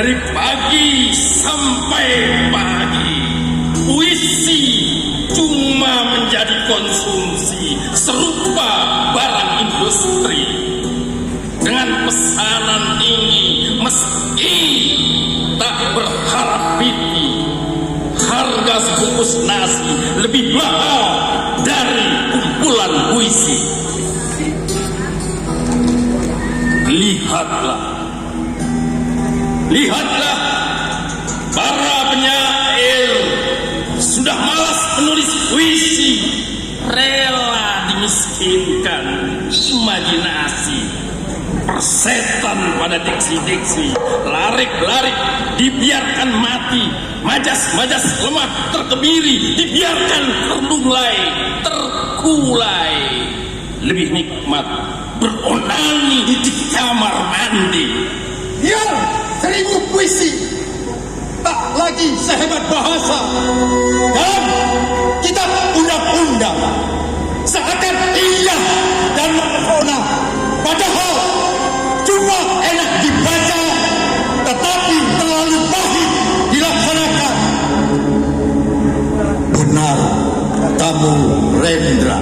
Dari pagi sampai pagi, puisi cuma menjadi konsumsi serupa barang industri. Dengan pesanan tinggi, meski tak berharap piti, harga sebungkus nasi lebih mahal dari kumpulan puisi. Lihatlah, para penyair sudah malas menulis puisi, rela dimiskinkan imajinasi, persetan pada diksi-diksi, larik-larik dibiarkan mati, majas-majas lemah terkebiri dibiarkan terlunglai, terkulai. Lebih nikmat beronani di kamar mandi. Ya, 1000 puisi tak lagi sehebat bahasa dan kitab undang-undang, seakan indah dan mempesona, padahal cuma enak dibaca tetapi terlalu pahit dilaksanakan. Benar katamu, Rendra.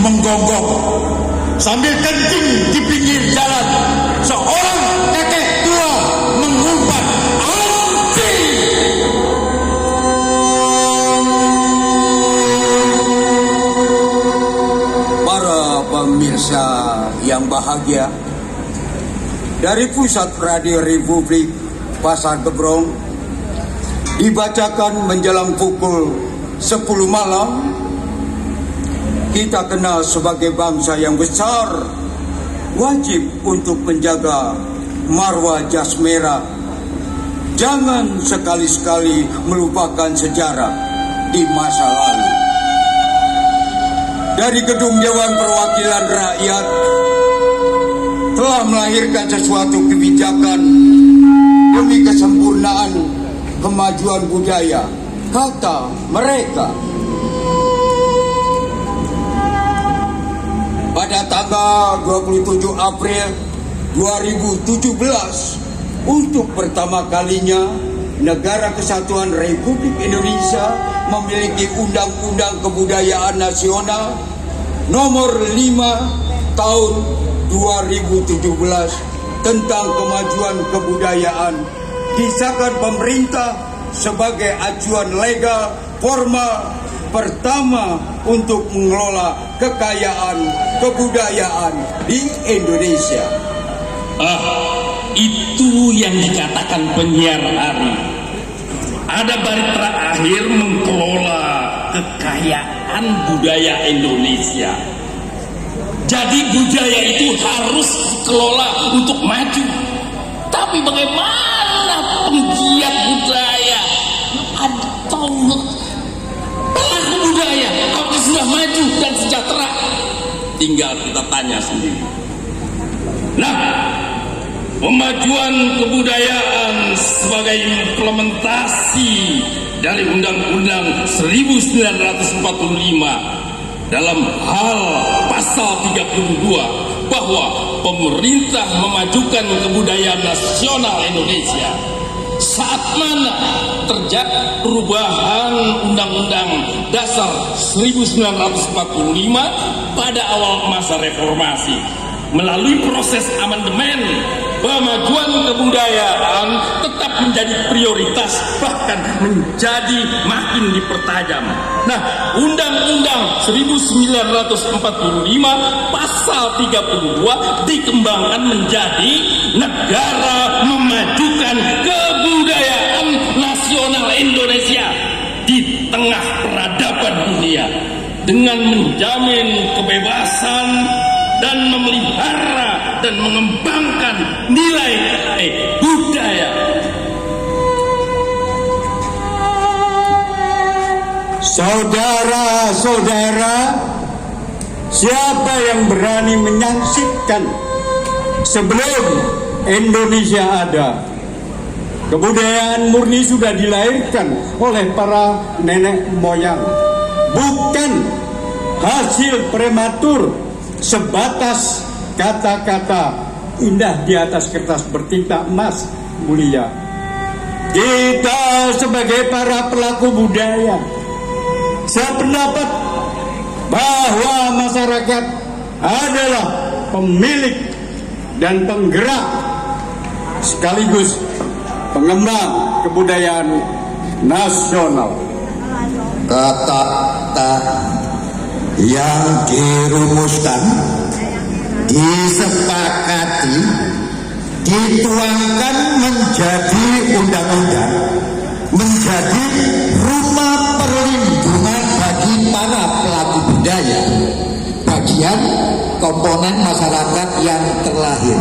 Menggonggong sambil kencing di pinggir jalan, seorang kakek tua mengumpat anjing. Para pemirsa yang bahagia, dari Pusat Radio Republik Pasar Gebrong dibacakan menjelang pukul 10 malam. Kita kenal sebagai bangsa yang besar, wajib untuk menjaga marwah jas merah. Jangan sekali-sekali melupakan sejarah di masa lalu. Dari Gedung Dewan Perwakilan Rakyat telah melahirkan sesuatu kebijakan demi kesempurnaan kemajuan budaya, kata mereka. Pada tanggal 27 April 2017, untuk pertama kalinya Negara Kesatuan Republik Indonesia memiliki Undang-Undang Kebudayaan Nasional Nomor 5 Tahun 2017 tentang kemajuan kebudayaan, disahkan pemerintah sebagai acuan legal formal pertama untuk mengelola kekayaan kebudayaan di Indonesia. Itu yang dikatakan penyiar Ari. Ada bari terakhir mengelola kekayaan budaya Indonesia. Jadi budaya itu harus dikelola untuk maju. Tapi bagaimana penggiat budaya atau pelaku budaya apakah sudah maju dan sejahtera? Tinggal kita tanya sendiri. Nah, pemajuan kebudayaan sebagai implementasi dari Undang-Undang 1945 dalam hal pasal 32 bahwa pemerintah memajukan kebudayaan nasional Indonesia. Saat mana terjadi perubahan Undang-Undang Dasar 1945 pada awal masa reformasi, melalui proses amandemen, pemajuan kebudayaan tetap menjadi prioritas, bahkan menjadi makin dipertajam. Nah, Undang-Undang 1945 pasal 32 dikembangkan menjadi negara memajukan kebudayaan nasional Indonesia di tengah peradaban dunia dengan menjamin kebebasan dan memelihara dan mengembangkan nilai budaya. Saudara-saudara, siapa yang berani menyaksikan sebelum Indonesia ada, Kebudayaan murni sudah dilahirkan oleh para nenek moyang, bukan hasil prematur sebatas kata-kata indah di atas kertas bertinta emas mulia. Kita sebagai para pelaku budaya sependapat bahwa masyarakat adalah pemilik dan penggerak sekaligus pengembang kebudayaan nasional. Kata-kata yang dirumuskan, disepakati, dituangkan menjadi undang-undang, menjadi rumah perlindungan bagi para pelaku budaya, bagian komponen masyarakat yang terlahir.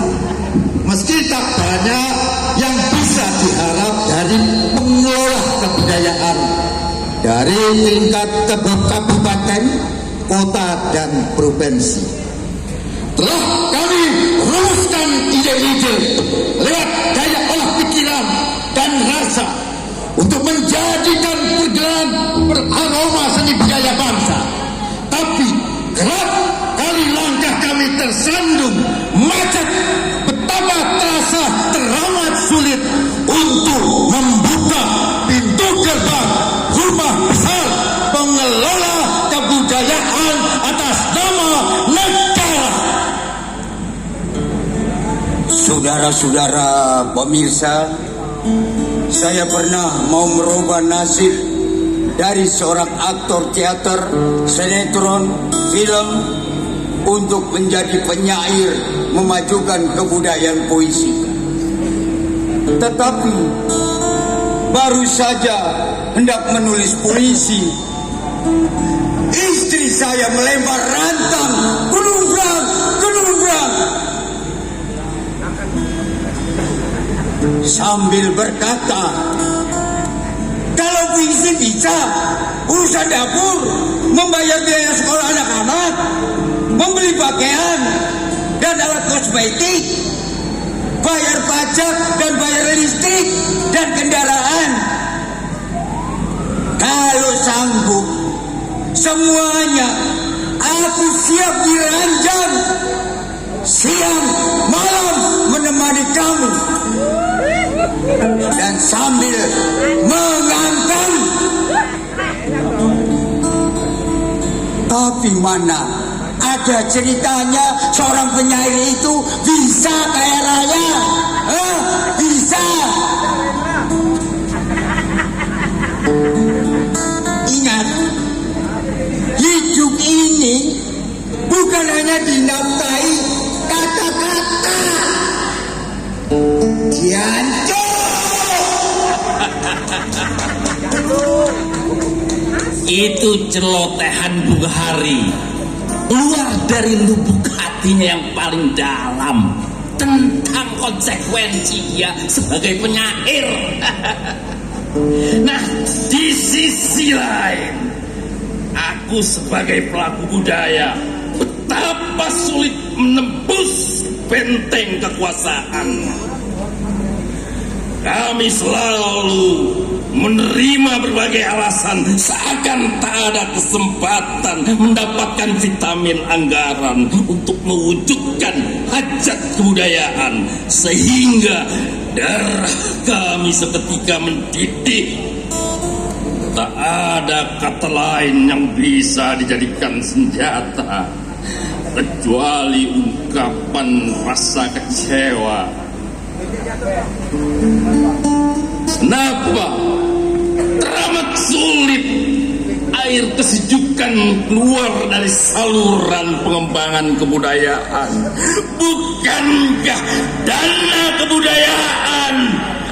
Meski tak banyak yang bisa diharap dari pengelola kebudayaan dari tingkat kabupaten, kota, dan provinsi. Telah kami rumuskan ide-ide lewat daya olah pikiran dan rasa untuk menjadikan pergelaran beraroma seni budaya bangsa. Tapi kerap kali langkah kami tersandung macet, betapa terasa teramat sulit untuk membuka pintu gerbang rumah besar pengelola kebudayaan atas nama negara. Saudara-saudara pemirsa, saya pernah mau merubah nasib dari seorang aktor teater, sinetron, film untuk menjadi penyair memajukan kebudayaan puisi. Tetapi baru saja hendak menulis puisi, istri saya melempar rantang, gunung berang, sambil berkata, kalau puisi bisa urusan dapur, membayar biaya sekolah anak-anak, membeli pakaian dan alat kosmetik, bayar pajak dan bayar listrik dan kendaraan. Kalau sanggup semuanya, aku siap diranjang, siang malam menemani kamu, dan sambil mengantang. Tapi mana ada ceritanya seorang penyair itu bisa kaya raya? Bisa. Ingat, hidup ini bukan hanya dinafkahi kata-kata. Diancur. Itu celotehan Bung Hari, keluar dari lubuk hatinya yang paling dalam tentang konsekuensi dia sebagai penyair. Nah, di sisi lain, aku sebagai pelaku budaya betapa sulit menembus benteng kekuasaan. Kami selalu menerima berbagai alasan seakan tak ada kesempatan mendapatkan vitamin anggaran untuk mewujudkan hajat kebudayaan, sehingga darah kami seketika mendidih. Tak ada kata lain yang bisa dijadikan senjata kecuali ungkapan rasa kecewa. Kenapa teramat sulit air kesejukan keluar dari saluran pengembangan kebudayaan? Bukankah dana kebudayaan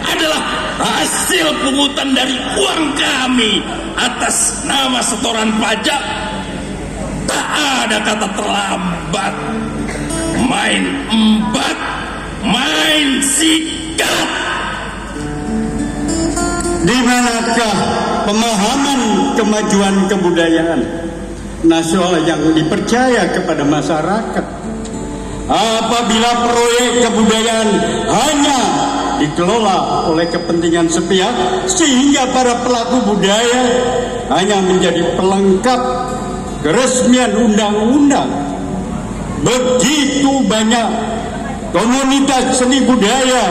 adalah hasil pungutan dari uang kami atas nama setoran pajak? Tak ada kata terlambat. Main embat, main sikat. Di manakah pemahaman kemajuan kebudayaan nasional yang dipercaya kepada masyarakat? Apabila proyek kebudayaan hanya dikelola oleh kepentingan sepihak sehingga para pelaku budaya hanya menjadi pelengkap keresmian undang-undang. Begitu banyak komunitas seni budaya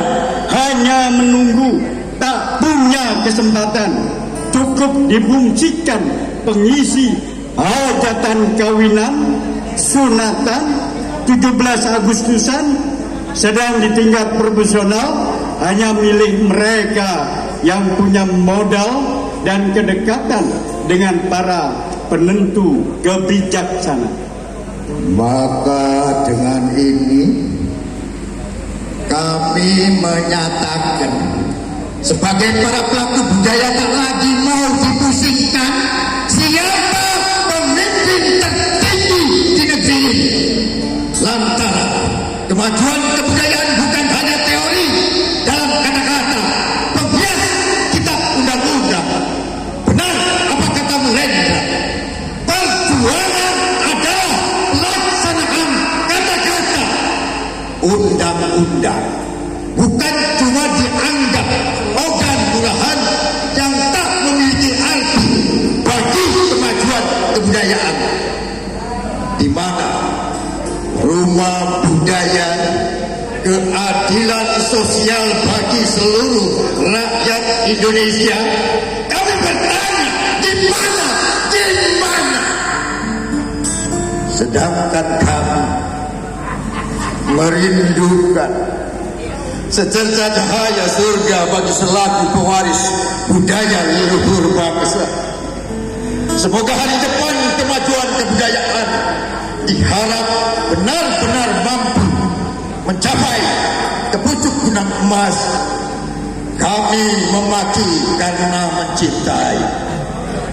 hanya menunggu, tak punya kesempatan, cukup difungsikan pengisi hajatan kawinan, sunatan, 17 Agustusan, sedang di tingkat profesional hanya milik mereka yang punya modal dan kedekatan dengan para penentu kebijaksanaan. Maka dengan ini kami menyatakan sebagai para pelaku budaya tak lagi mau dipusingkan siapa pemimpin tertinggi di negeri ini. Lantaran kemajuan kebudayaan bukan hanya teori dalam kata-kata penghias kitab undang-undang. Benar apa kata Lendra, perjuangan adalah pelaksanaan kata-kata. Undang-undang bukan cuma dianggap slogan murahan yang tak memiliki arti bagi kemajuan kebudayaan, di mana rumah budaya, keadilan sosial bagi seluruh rakyat Indonesia. Kami bertanya, di mana? Di mana? Sedangkan kami merindukan secercah cahaya surga bagi selaku pewaris budaya leluhur bangsa. Semoga hari depan kemajuan kebudayaan diharap benar-benar mampu mencapai ke pucuk gunung emas. Kami memaki karena mencintai.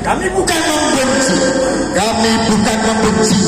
Kami bukan membenci. Kami bukan membenci